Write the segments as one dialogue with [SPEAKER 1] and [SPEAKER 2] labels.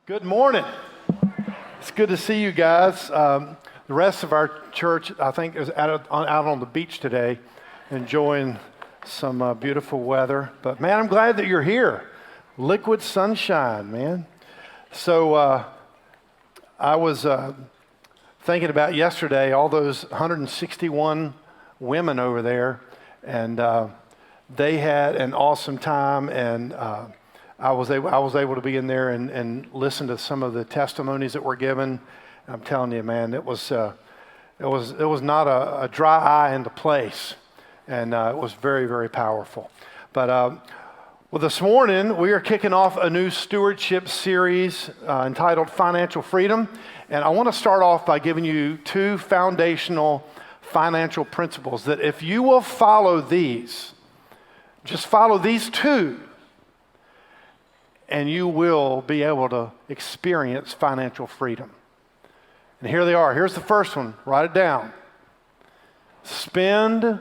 [SPEAKER 1] Good morning. It's good to see you guys. The rest of our church, I think, is out on the beach today, enjoying some beautiful weather. But man, I'm glad that you're here. Liquid sunshine, man. So I was thinking about yesterday, all those 161 women over there, and they had an awesome time, and I was able to be in there and listen to some of the testimonies that were given. I'm telling you, man, it was not a dry eye in the place, and it was very, very powerful. But well, this morning we are kicking off a new stewardship series entitled Financial Freedom, and I want to start off by giving you two foundational financial principles that if you will follow these, just follow these two, and you will be able to experience financial freedom. And here they are. Here's the first one. Write it down. Spend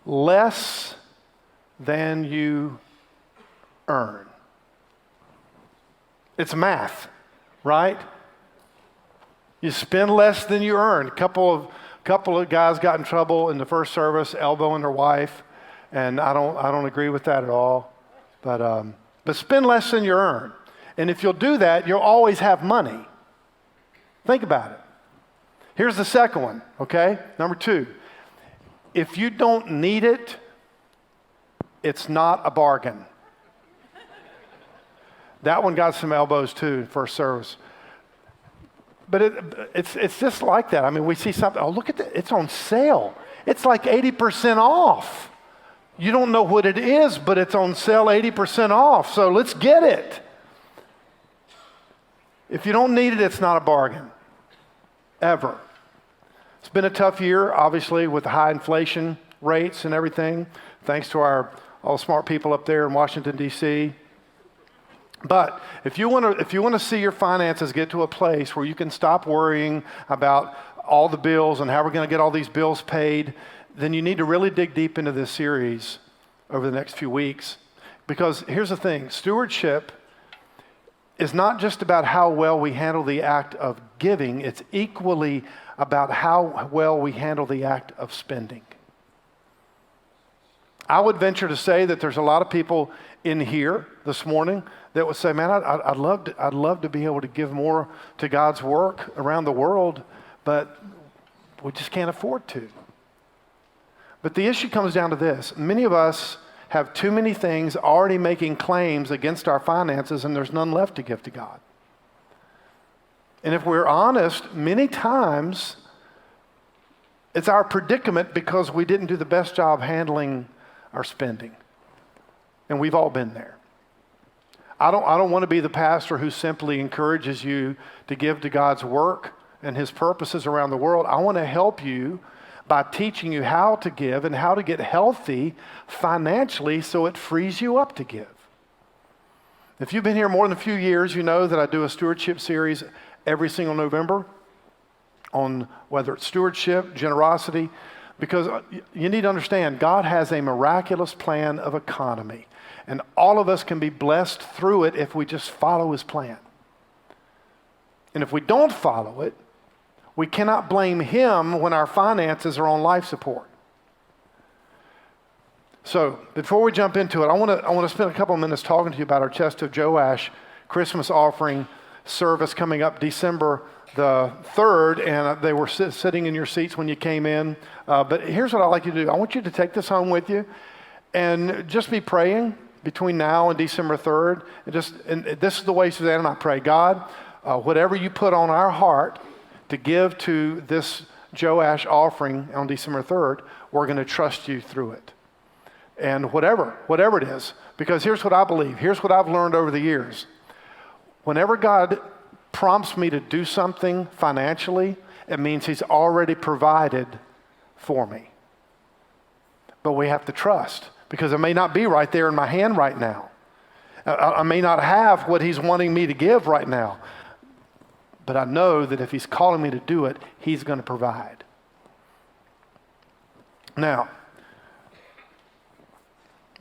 [SPEAKER 1] less than you earn. It's math, right? You spend less than you earn. A couple of guys got in trouble in the first service, elbowing their wife, and I don't agree with that at all. But spend less than you earn. And if you'll do that, you'll always have money. Think about it. Here's the second one, okay? Number two. If you don't need it, it's not a bargain. That one got some elbows too in first service. But it's just like that. I mean, we see something, oh, look at that, it's on sale. It's like 80% off. You don't know what it is, but it's on sale 80% off, so let's get it. If you don't need it, it's not a bargain, ever. It's been a tough year, obviously, with the high inflation rates and everything, thanks to all the smart people up there in Washington, D.C. But if you want to see your finances get to a place where you can stop worrying about all the bills and how we're going to get all these bills paid, then you need to really dig deep into this series over the next few weeks. Because here's the thing, stewardship is not just about how well we handle the act of giving, it's equally about how well we handle the act of spending. I would venture to say that there's a lot of people in here this morning that would say, man, I'd love to be able to give more to God's work around the world, but we just can't afford to. But the issue comes down to this. Many of us have too many things already making claims against our finances, and there's none left to give to God. And if we're honest, many times it's our predicament because we didn't do the best job handling our spending. And we've all been there. I don't want to be the pastor who simply encourages you to give to God's work and His purposes around the world. I want to help you by teaching you how to give and how to get healthy financially so it frees you up to give. If you've been here more than a few years, you know that I do a stewardship series every single November on whether it's stewardship, generosity, because you need to understand God has a miraculous plan of economy, and all of us can be blessed through it if we just follow His plan. And if we don't follow it, we cannot blame Him when our finances are on life support. So before we jump into it, I want to spend a couple of minutes talking to you about our Chest of Joash Christmas offering service coming up December the 3rd, and they were sitting in your seats when you came in. But here's what I'd like you to do. I want you to take this home with you and just be praying between now and December 3rd. And this is the way Suzanne and I pray. God, whatever you put on our heart to give to this Joash offering on December 3rd, we're going to trust you through it. And whatever it is, because here's what I believe. Here's what I've learned over the years. Whenever God prompts me to do something financially, it means He's already provided for me. But we have to trust, because it may not be right there in my hand right now. I may not have what He's wanting me to give right now. But I know that if He's calling me to do it, He's going to provide. Now,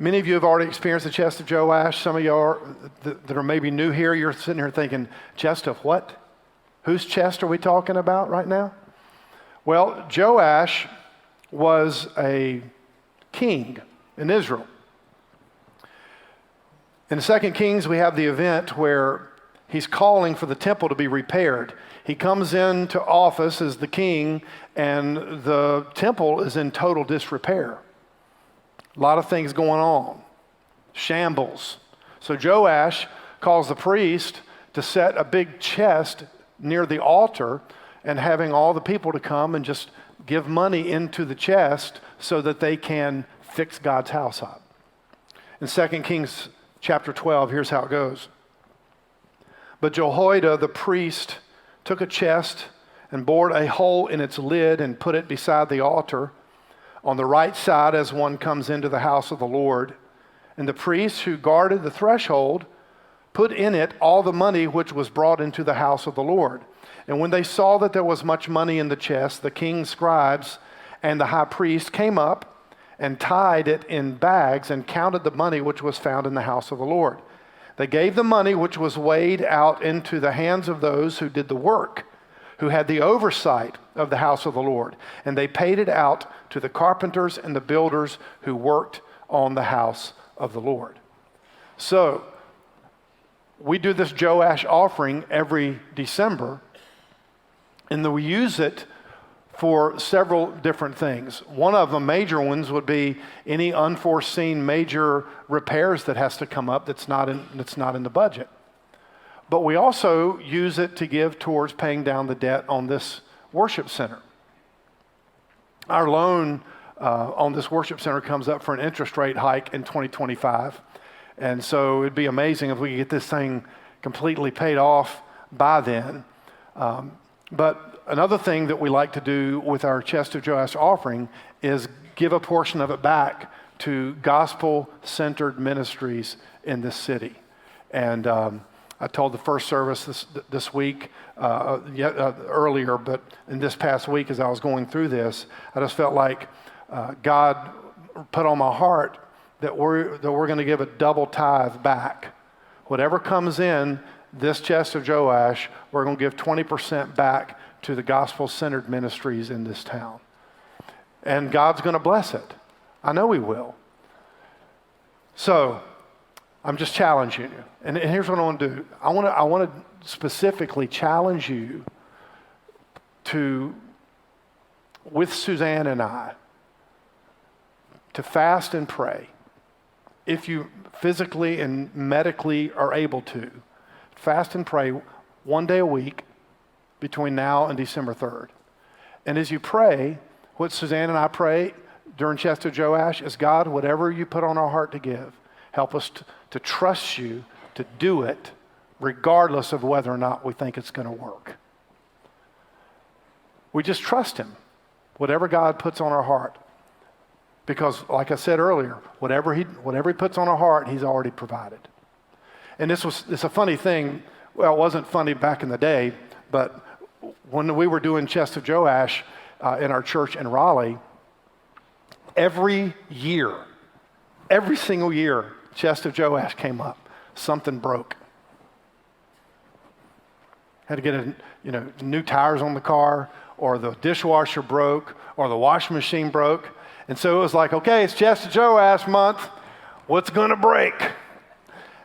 [SPEAKER 1] Many of you have already experienced the chest of Joash. Some of you that are maybe new here, you're sitting here thinking, chest of what? Whose chest are we talking about right now? Well, Joash was a king in Israel. In 2 Kings, we have the event where he's calling for the temple to be repaired. He comes into office as the king, and the temple is in total disrepair. A lot of things going on. Shambles. So Joash calls the priest to set a big chest near the altar and having all the people to come and just give money into the chest so that they can fix God's house up. In 2 Kings chapter 12, here's how it goes. But Jehoiada the priest took a chest and bored a hole in its lid and put it beside the altar on the right side as one comes into the house of the Lord. And the priests who guarded the threshold put in it all the money which was brought into the house of the Lord. And when they saw that there was much money in the chest, the king's scribes and the high priest came up and tied it in bags and counted the money which was found in the house of the Lord. They gave the money which was weighed out into the hands of those who did the work, who had the oversight of the house of the Lord. And they paid it out to the carpenters and the builders who worked on the house of the Lord. So, we do this Joash offering every December, and then we use it for several different things. One of the major ones would be any unforeseen major repairs that has to come up that's not in the budget. But we also use it to give towards paying down the debt on this worship center. Our loan on this worship center comes up for an interest rate hike in 2025. And so it'd be amazing if we could get this thing completely paid off by then. But another thing that we like to do with our Chest of Joash offering is give a portion of it back to gospel-centered ministries in this city. And I told the first service this week, earlier, but in this past week as I was going through this, I just felt like God put on my heart that we're going to give a double tithe back. Whatever comes in this Chest of Joash, we're going to give 20% back to the gospel-centered ministries in this town. And God's going to bless it. I know He will. So, I'm just challenging you. And here's what I want to do. I want to specifically challenge you to, with Suzanne and I, to fast and pray. If you physically and medically are able to, fast and pray one day a week between now and December 3rd. And as you pray, what Suzanne and I pray during Chest of Joash is, God, whatever you put on our heart to give, help us to trust you to do it regardless of whether or not we think it's going to work. We just trust Him, whatever God puts on our heart. Because, like I said earlier, whatever he puts on our heart, He's already provided. And it's a funny thing. Well, it wasn't funny back in the day, but when we were doing Chest of Joash in our church in Raleigh, every single year, Chest of Joash came up. Something broke. Had to get new tires on the car, or the dishwasher broke, or the washing machine broke. And so it was like, okay, it's Chest of Joash month. What's going to break?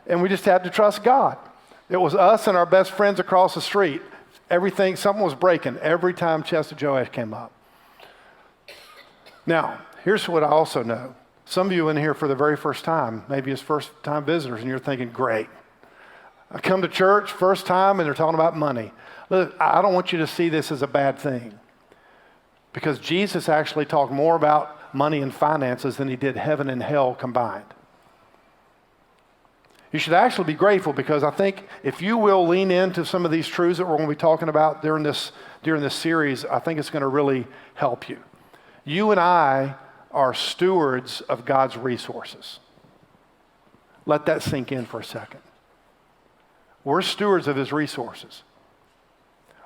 [SPEAKER 1] And we just had to trust God. It was us and our best friends across the street. Something was breaking every time Chest of Joash came up. Now, here's what I also know. Some of you in here for the very first time, maybe as first-time visitors, and you're thinking, great. I come to church first time and they're talking about money. Look, I don't want you to see this as a bad thing, because Jesus actually talked more about money and finances than He did heaven and hell combined. You should actually be grateful, because I think if you will lean into some of these truths that we're going to be talking about during this series, I think it's going to really help you. You and I are stewards of God's resources. Let that sink in for a second. We're stewards of His resources.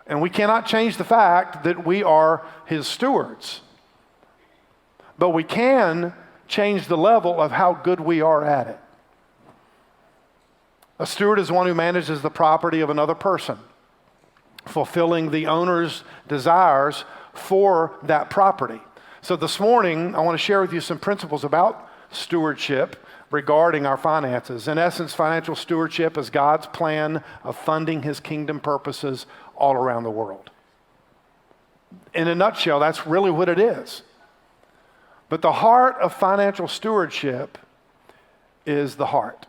[SPEAKER 1] And we cannot change the fact that we are His stewards. But we can change the level of how good we are at it. A steward is one who manages the property of another person, fulfilling the owner's desires for that property. So this morning, I want to share with you some principles about stewardship regarding our finances. In essence, financial stewardship is God's plan of funding his kingdom purposes all around the world. In a nutshell, that's really what it is. But the heart of financial stewardship is the heart.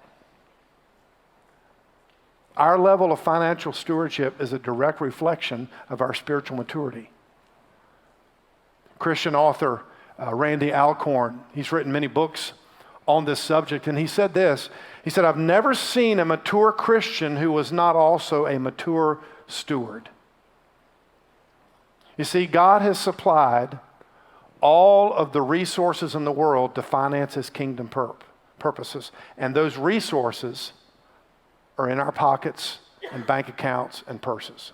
[SPEAKER 1] Our level of financial stewardship is a direct reflection of our spiritual maturity. Christian author Randy Alcorn, he's written many books on this subject, and he said this. He said, "I've never seen a mature Christian who was not also a mature steward." You see, God has supplied all of the resources in the world to finance his kingdom purposes, and those resources are in our pockets and bank accounts and purses.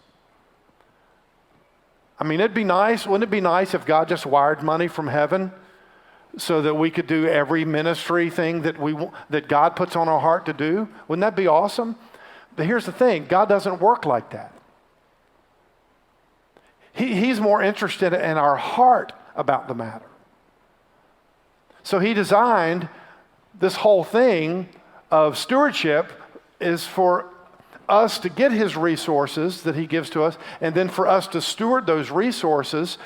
[SPEAKER 1] I mean, it'd be nice, wouldn't it be nice if God just wired money from heaven so that we could do every ministry thing that God puts on our heart to do? Wouldn't that be awesome? But here's the thing, God doesn't work like that. He's more interested in our heart about the matter. So he designed this whole thing of stewardship is for us to get his resources that he gives to us, and then for us to steward those resources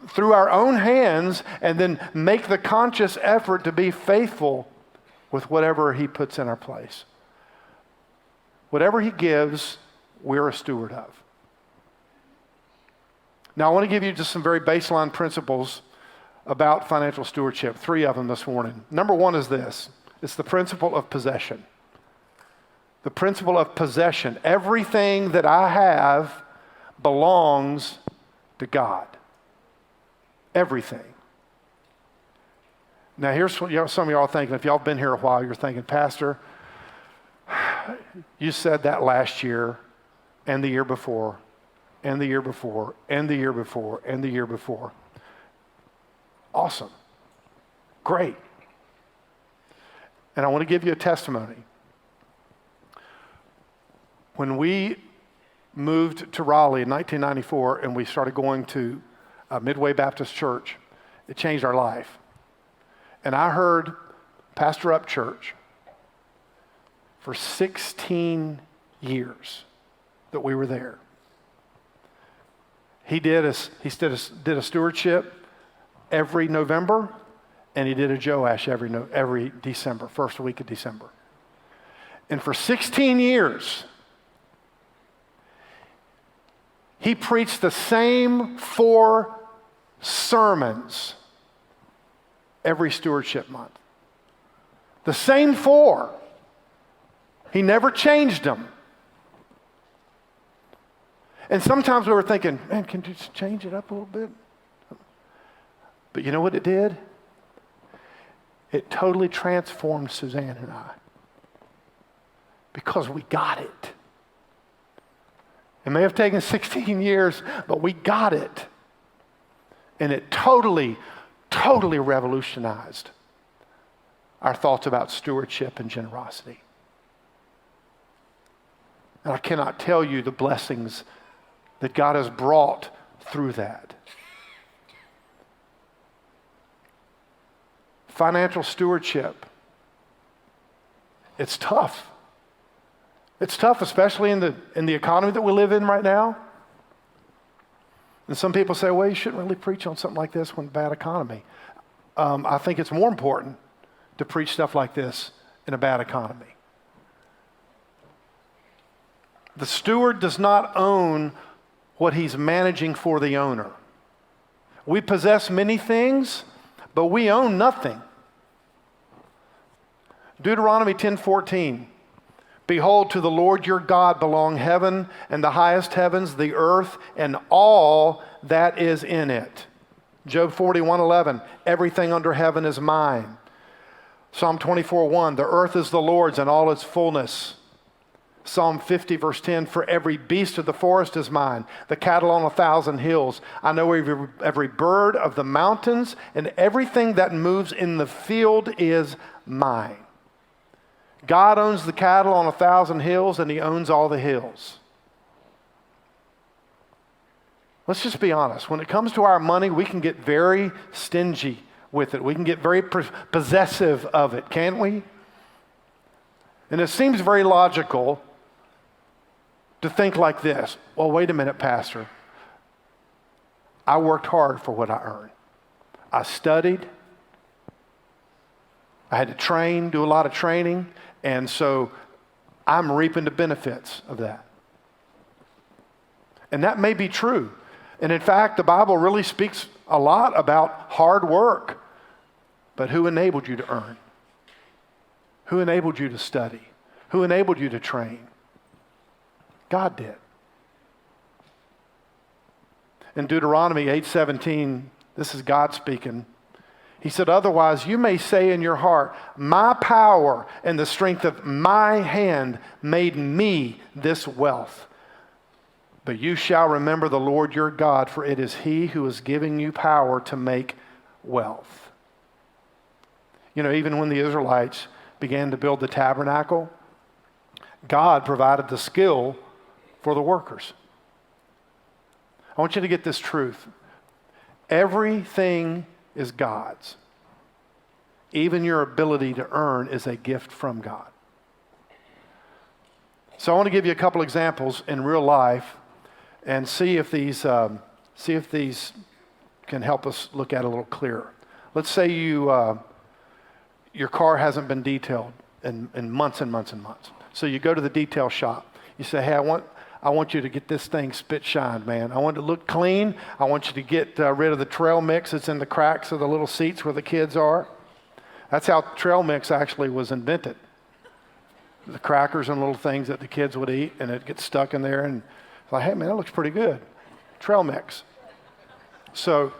[SPEAKER 1] through our own hands, and then make the conscious effort to be faithful with whatever he puts in our place. Whatever he gives, we're a steward of. Now, I want to give you just some very baseline principles about financial stewardship, 3 of them this morning. Number 1 is this. It's the principle of possession. The principle of possession. Everything that I have belongs to God. Everything. Now, here's what some of y'all are thinking. If y'all have been here a while, you're thinking, Pastor, you said that last year and the year before and the year before and the year before and the year before. Awesome. Great. And I want to give you a testimony. When we moved to Raleigh in 1994 and we started going to Midway Baptist Church, it changed our life. And I heard Pastor Upchurch for 16 years that we were there. He did a stewardship every November, and he did a Joash every December, first week of December. And for 16 years, he preached the same 4 sermons every stewardship month. The same 4. He never changed them. And sometimes we were thinking, man, can you just change it up a little bit? But you know what it did? It totally transformed Suzanne and I. Because we got it. It may have taken 16 years, but we got it. And it totally revolutionized our thoughts about stewardship and generosity. And I cannot tell you the blessings that God has brought through that. Financial stewardship, it's tough. It's tough, especially in the economy that we live in right now. And some people say, well, you shouldn't really preach on something like this when bad economy. I think it's more important to preach stuff like this in a bad economy. The steward does not own what he's managing for the owner. We possess many things, but we own nothing. Deuteronomy 10:14. Behold, to the Lord your God belong heaven and the highest heavens, the earth, and all that is in it. Job 41:11. Everything under heaven is mine. Psalm 24:1. The earth is the Lord's and all its fullness. Psalm 50, verse 10, for every beast of the forest is mine, the cattle on 1,000 hills. I know every bird of the mountains, and everything that moves in the field is mine. God owns the cattle on 1,000 hills, and he owns all the hills. Let's just be honest. When it comes to our money, we can get very stingy with it. We can get very possessive of it, can't we? And it seems very logical to think like this. Well, wait a minute, Pastor. I worked hard for what I earned. I studied. I had to train, do a lot of training, and so I'm reaping the benefits of that. And that may be true. And in fact, the Bible really speaks a lot about hard work. But who enabled you to earn? Who enabled you to study? Who enabled you to train? God did. In Deuteronomy 8:17, this is God speaking. He said, otherwise you may say in your heart, my power and the strength of my hand made me this wealth. But you shall remember the Lord your God, for it is he who is giving you power to make wealth. You know, even when the Israelites began to build the tabernacle, God provided the skill for the workers. I want you to get this truth. Everything is God's. Even your ability to earn is a gift from God. So I want to give you a couple examples in real life and see if these can help us look at it a little clearer. Let's say your car hasn't been detailed in months and months and months. So you go to the detail shop. You say, hey, I want you to get this thing spit shined, man. I want it to look clean. I want you to get rid of the trail mix that's in the cracks of the little seats where the kids are. That's how trail mix actually was invented. The crackers and little things that the kids would eat, and it gets stuck in there. And it's like, hey, man, that looks pretty good. Trail mix. So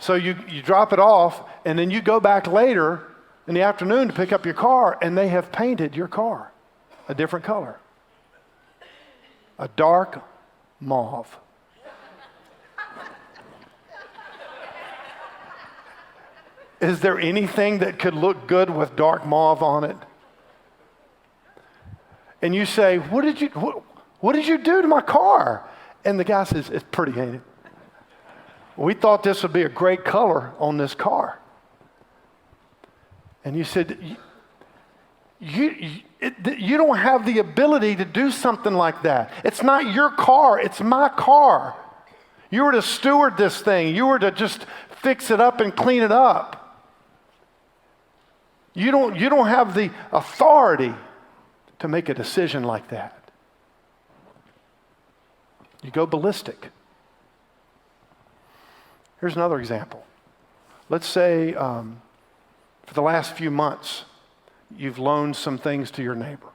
[SPEAKER 1] you drop it off, and then you go back later in the afternoon to pick up your car, and they have painted your car a different color. A dark mauve. Is there anything that could look good with dark mauve on it? And you say, what did you do to my car? And the guy says, it's pretty, ain't it? We thought this would be a great color on this car. And you said, you don't have the ability to do something like that. It's not your car, it's my car. You were to steward this thing. You were to just fix it up and clean it up. You don't have the authority to make a decision like that. You go ballistic. Here's another example. Let's say for the last few months, you've loaned some things to your neighbor.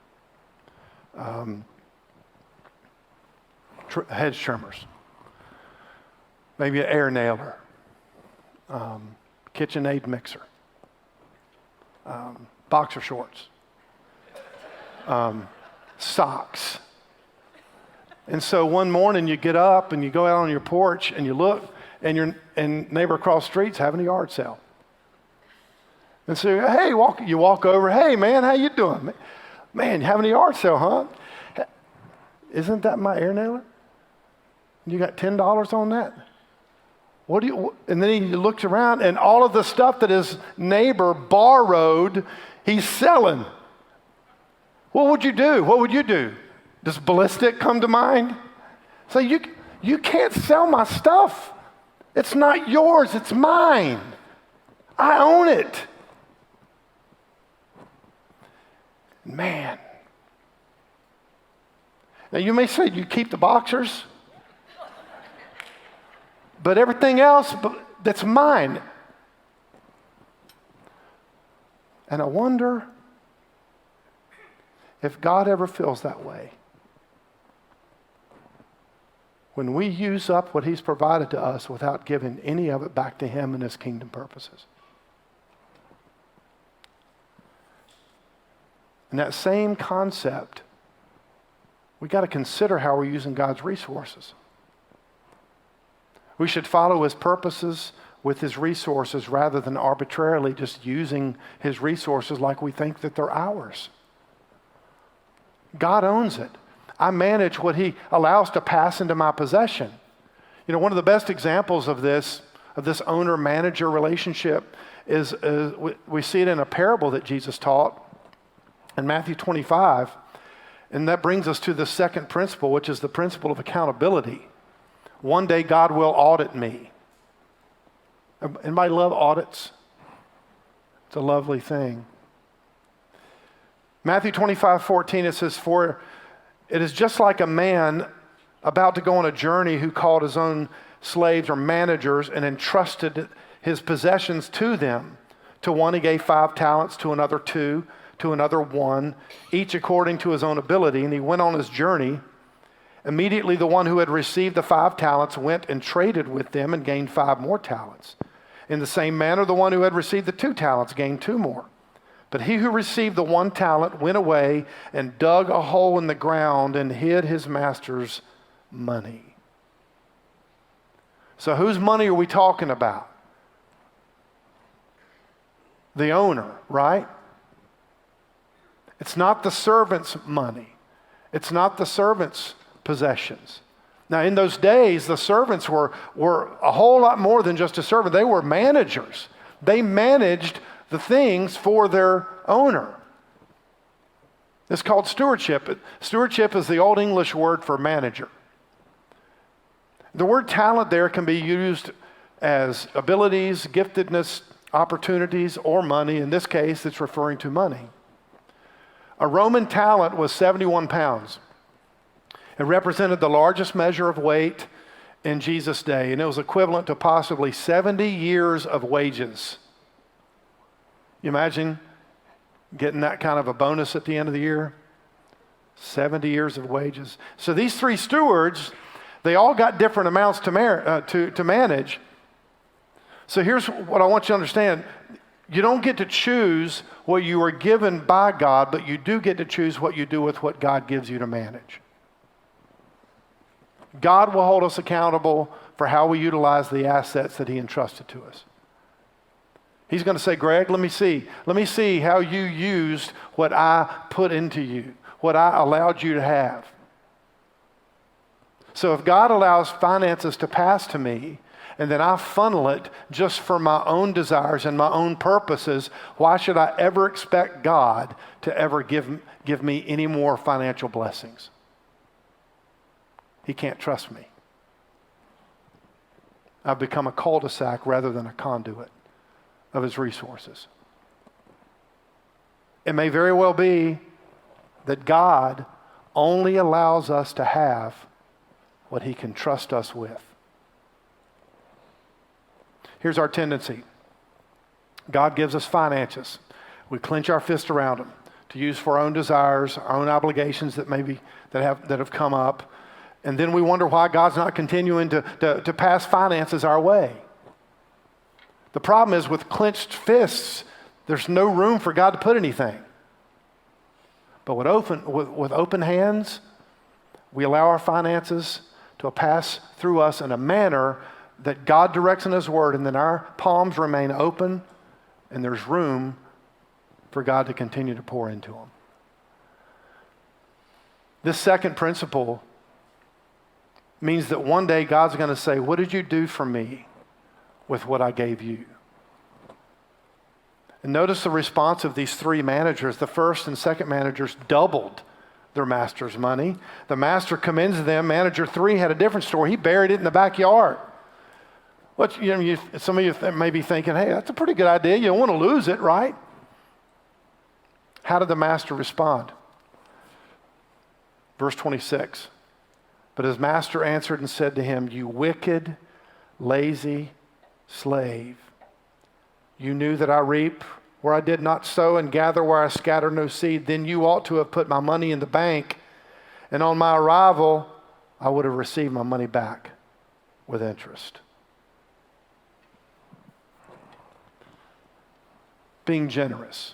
[SPEAKER 1] Hedge trimmers. Maybe an air nailer. KitchenAid mixer. Boxer shorts. Socks. And so one morning you get up and you go out on your porch and you look, and your neighbor across the street's having a yard sale. And so, hey, you walk over, hey man, how you doing? Man, you having a yard sale, huh? Isn't that my air nailer? You got $10 on that? And then he looks around, and all of the stuff that his neighbor borrowed, he's selling. What would you do? What would you do? Does ballistic come to mind? So you can't sell my stuff. It's not yours, it's mine. I own it. Man. Now you may say you keep the boxers, but everything else that's mine. And I wonder if God ever feels that way. When we use up what he's provided to us without giving any of it back to him and his kingdom purposes. And that same concept We got to consider how we're using God's resources. We should follow his purposes with his resources rather than arbitrarily just using his resources like we think that they're ours. God owns it. I manage what he allows to pass into my possession. You know, one of the best examples of this owner-manager relationship is we see it in a parable that Jesus taught in Matthew 25. And that brings us to the second principle, which is the principle of accountability. One day God will audit me. Anybody love audits? It's a lovely thing. Matthew 25:14, it says, "For it is just like a man about to go on a journey who called his own slaves or managers and entrusted his possessions to them. To one he gave 5 talents, to another 2, to another 1, each according to his own ability. And he went on his journey. Immediately the one who had received the 5 talents went and traded with them and gained 5 more talents. In the same manner, the one who had received the 2 talents gained 2 more. But he who received the 1 talent went away and dug a hole in the ground and hid his master's money." So whose money are we talking about? The owner, right? It's not the servant's money. It's not the servant's possessions. Now, in those days, the servants were a whole lot more than just a servant. They were managers. They managed the things for their owner. It's called stewardship. Stewardship is the Old English word for manager. The word talent there can be used as abilities, giftedness, opportunities, or money. In this case, it's referring to money. A Roman talent was 71 pounds. It represented the largest measure of weight in Jesus' day, and it was equivalent to possibly 70 years of wages. You imagine getting that kind of a bonus at the end of the year? 70 years of wages. So these 3 stewards, they all got different amounts to manage. So here's what I want you to understand. You don't get to choose what you are given by God, but you do get to choose what you do with what God gives you to manage. God will hold us accountable for how we utilize the assets that he entrusted to us. He's going to say, "Greg, let me see how you used what I put into you, what I allowed you to have." So if God allows finances to pass to me, and then I funnel it just for my own desires and my own purposes, why should I ever expect God to ever give me any more financial blessings? He can't trust me. I've become a cul-de-sac rather than a conduit of his resources. It may very well be that God only allows us to have what he can trust us with. Here's our tendency. God gives us finances. We clench our fist around them to use for our own desires, our own obligations that have come up. And then we wonder why God's not continuing to pass finances our way. The problem is with clenched fists, there's no room for God to put anything. But with open hands, we allow our finances to pass through us in a manner that God directs in his word, and then our palms remain open, and there's room for God to continue to pour into them. This second principle means that one day God's going to say, "What did you do for me with what I gave you?" And notice the response of these 3 managers. The first and second managers doubled their master's money. The master commends them. Manager 3 had a different story. He buried it in the backyard. Some of you may be thinking, "Hey, that's a pretty good idea. You don't want to lose it, right?" How did the master respond? Verse 26. But his master answered and said to him, "You wicked, lazy slave. You knew that I reap where I did not sow and gather where I scatter no seed. Then you ought to have put my money in the bank, and on my arrival, I would have received my money back with interest." Being generous.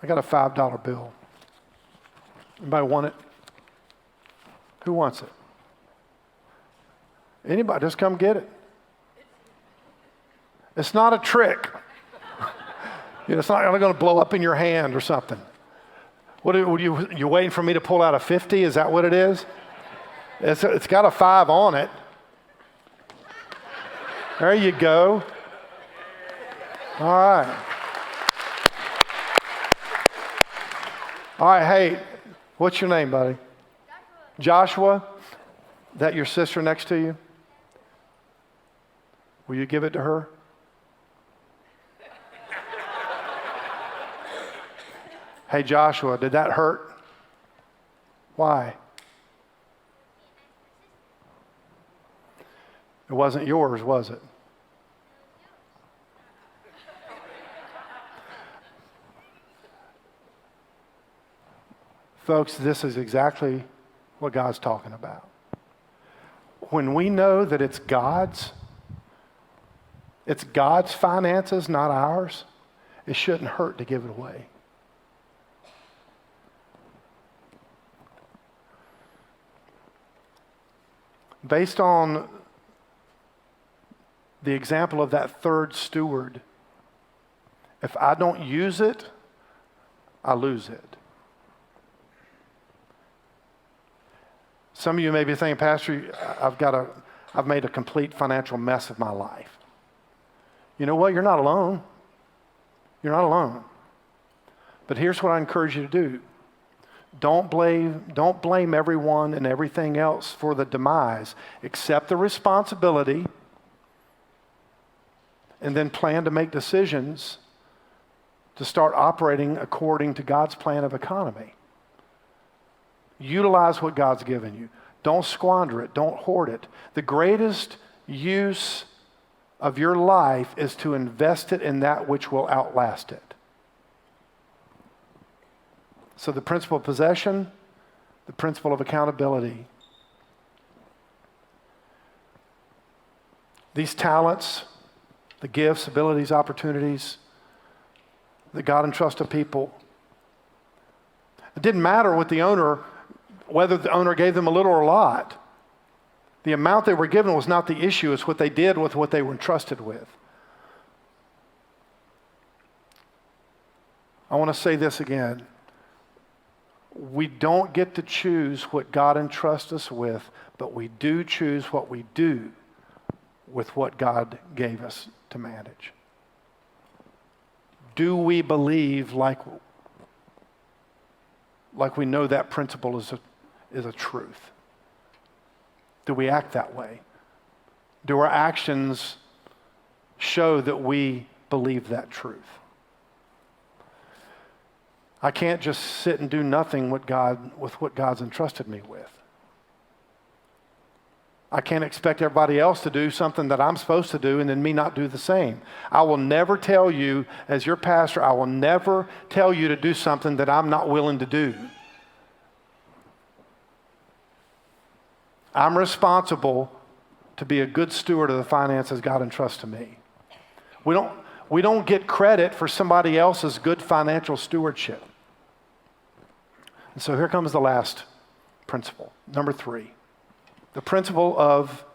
[SPEAKER 1] I got a $5 bill. Anybody want it? Who wants it? Anybody, just come get it. It's not a trick. It's not going to blow up in your hand or something. What are you waiting for me to pull out a 50? Is that what it is? It's got a 5 on it. There you go. All right. All right, hey, what's your name, buddy? Joshua? That your sister next to you? Will you give it to her? Hey, Joshua, did that hurt? Why? It wasn't yours, was it? Folks, this is exactly what God's talking about. When we know that it's God's finances, not ours, it shouldn't hurt to give it away. Based on the example of that third steward, if I don't use it, I lose it. Some of you may be thinking, Pastor, I've made a complete financial mess of my life. You know what? You're not alone. You're not alone. But here's what I encourage you to do. Don't blame everyone and everything else for the demise. Accept the responsibility and then plan to make decisions to start operating according to God's plan of economy. Utilize what God's given you. Don't squander it. Don't hoard it. The greatest use of your life is to invest it in that which will outlast it. So the principle of possession, the principle of accountability. These talents, the gifts, abilities, opportunities that God entrusts to people. It didn't matter whether the owner gave them a little or a lot. The amount they were given was not the issue. It's what they did with what they were entrusted with. I want to say this again. We don't get to choose what God entrusts us with, but we do choose what we do with what God gave us to manage. Do we believe like we know that principle is a truth? Do we act that way? Do our actions show that we believe that truth? I can't just sit and do nothing with what God's entrusted me with. I can't expect everybody else to do something that I'm supposed to do and then me not do the same. I will never tell you, as your pastor, I will never tell you to do something that I'm not willing to do. I'm responsible to be a good steward of the finances God entrusts to me. We don't get credit for somebody else's good financial stewardship. And so here comes the last principle, number 3. The principle of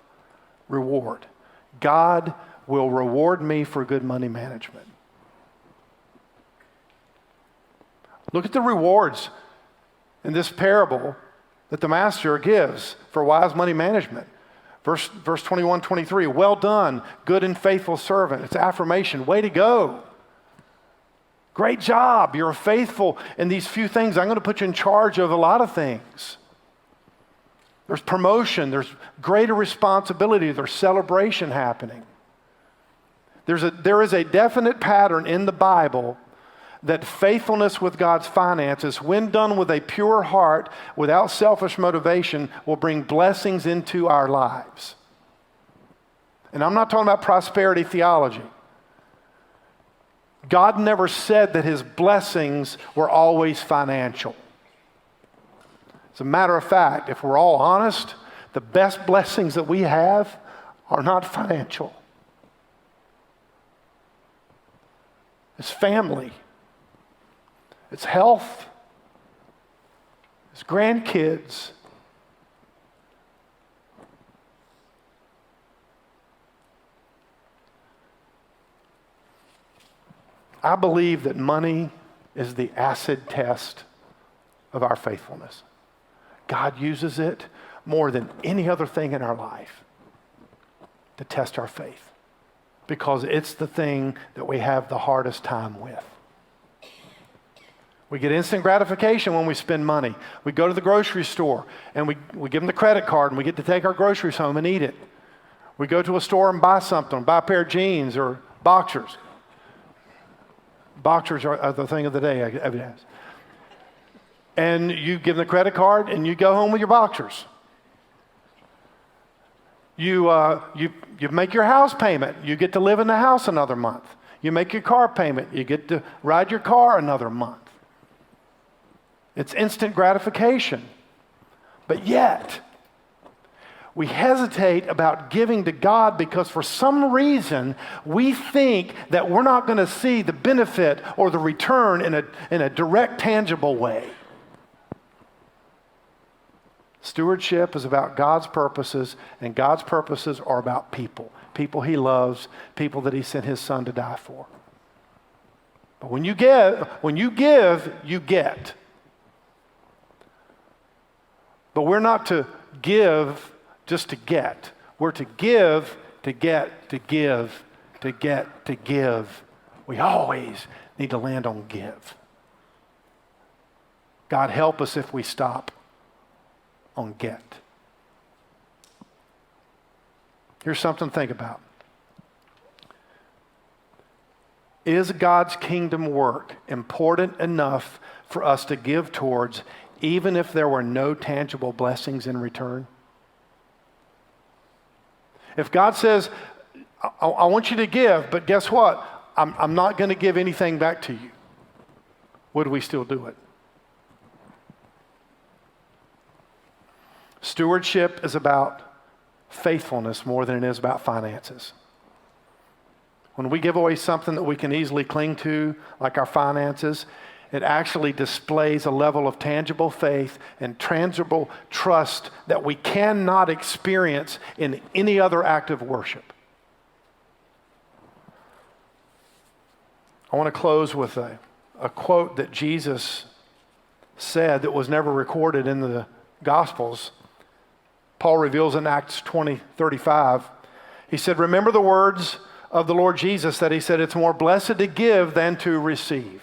[SPEAKER 1] reward. God will reward me for good money management. Look at the rewards in this parable that the master gives for wise money management. Verse 21, 23, well done, good and faithful servant. It's affirmation. Way to go. Great job. You're faithful in these few things. I'm going to put you in charge of a lot of things. There's promotion. There's greater responsibility. There's celebration happening. There is a definite pattern in the Bible that faithfulness with God's finances, when done with a pure heart, without selfish motivation, will bring blessings into our lives. And I'm not talking about prosperity theology. God never said that his blessings were always financial. As a matter of fact, if we're all honest, the best blessings that we have are not financial. It's family. it's health, it's grandkids. I believe that money is the acid test of our faithfulness. God uses it more than any other thing in our life to test our faith, because it's the thing that we have the hardest time with. We get instant gratification when we spend money. We go to the grocery store and we give them the credit card and we get to take our groceries home and eat it. We go to a store and buy something, buy a pair of jeans or boxers. Boxers are the thing of the day, I guess. And you give them the credit card and you go home with your boxers. You make your house payment. You get to live in the house another month. You make your car payment. You get to ride your car another month. It's instant gratification. But yet, we hesitate about giving to God because for some reason we think that we're not going to see the benefit or the return in a direct, tangible way. Stewardship is about God's purposes, and God's purposes are about people. People He loves, people that He sent His Son to die for. But when you give, you get. But we're not to give just to get. We're to give, to get, to give, to get, to give. We always need to land on give. God help us if we stop on get. Here's something to think about. Is God's kingdom work important enough for us to give towards, even if there were no tangible blessings in return? If God says, I want you to give, but guess what? I'm not going to give anything back to you. Would we still do it? Stewardship is about faithfulness more than it is about finances. When we give away something that we can easily cling to, like our finances, it actually displays a level of tangible faith and tangible trust that we cannot experience in any other act of worship. I want to close with a quote that Jesus said that was never recorded in the Gospels. Paul reveals in Acts 20:35. He said, remember the words of the Lord Jesus that He said, it's more blessed to give than to receive.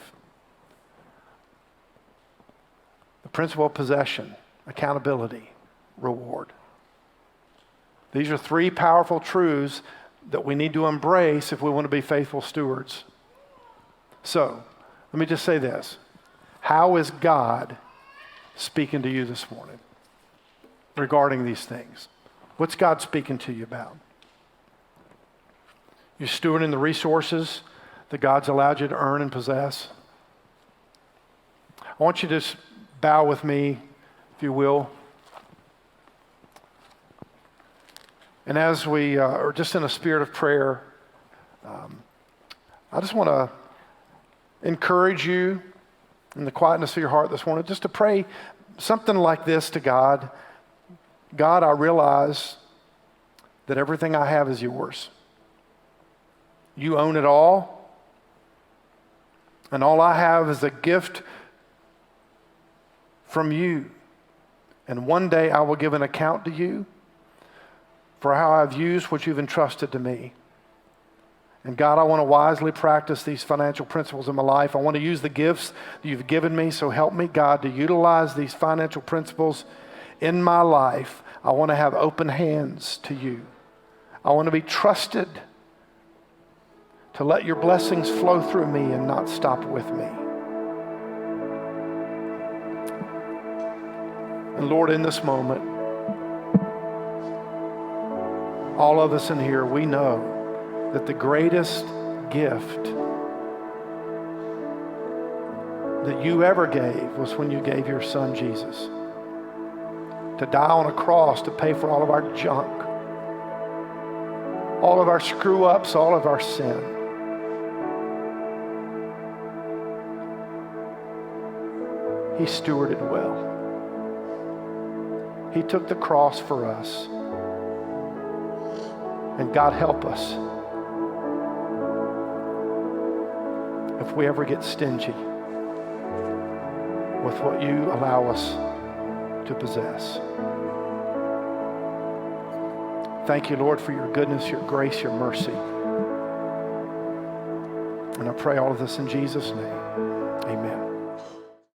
[SPEAKER 1] The principle of possession, accountability, reward. These are three powerful truths that we need to embrace if we want to be faithful stewards. So, let me just say this. How is God speaking to you this morning regarding these things? What's God speaking to you about? You're stewarding the resources that God's allowed you to earn and possess. I want you to just bow with me, if you will. And as we are just in a spirit of prayer, I just want to encourage you in the quietness of your heart this morning just to pray something like this to God. God, I realize that everything I have is yours. You own it all. And all I have is a gift from you. And one day I will give an account to you for how I've used what you've entrusted to me. And God, I want to wisely practice these financial principles in my life. I want to use the gifts that you've given me. So help me, God, to utilize these financial principles in my life. I want to have open hands to you. I want to be trusted to let your blessings flow through me and not stop with me. And Lord, in this moment, all of us in here, we know that the greatest gift that you ever gave was when you gave your Son Jesus to die on a cross to pay for all of our junk, all of our screw-ups, all of our sin. he stewarded well. He took the cross for us. And God, help us if we ever get stingy with what you allow us to possess. Thank you, Lord, for your goodness, your grace, your mercy. And I pray all of this in Jesus' name. Amen.